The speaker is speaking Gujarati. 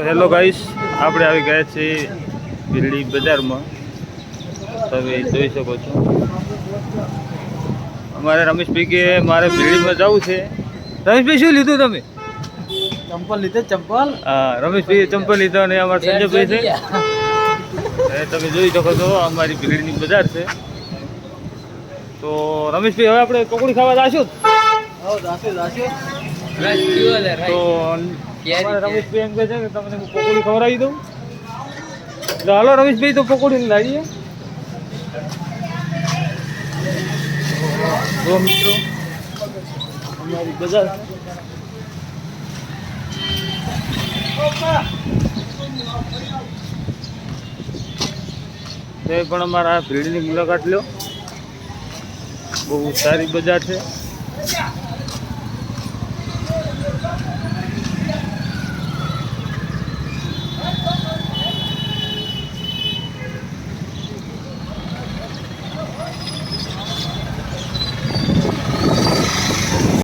હેલો ગાઈસ, આપણે આવી ગયા છીએ ભીલડી બજારમાં. તમે જોઈ શકો છો. અમારે રમેશભાઈ કે મારે ભીલડીમાં જવું છે. રમેશભાઈ શું લીધું તમે? ચંપલ લીધે ચંપલ. હા, રમેશભાઈ ચંપલ લીધા અને અમારા સંજયભાઈ છે. તમે જોઈ શકો છો અમારી ભીલડીની બજાર છે. તો રમેશભાઈ હવે આપણે પકોડી ખાવા જાશું. તો રમેશભાઈ એમ કહે છે કે તમને હું પકોડી ખવડાવી દઉં. એટલે હાલો રમેશભાઈ, તો પકોડી લાવીએ. જો મિત્રો, અમારી બજાર તે પણ અમારા ભીડની મુલાકાત લો. બહુ સારી બજાર છે.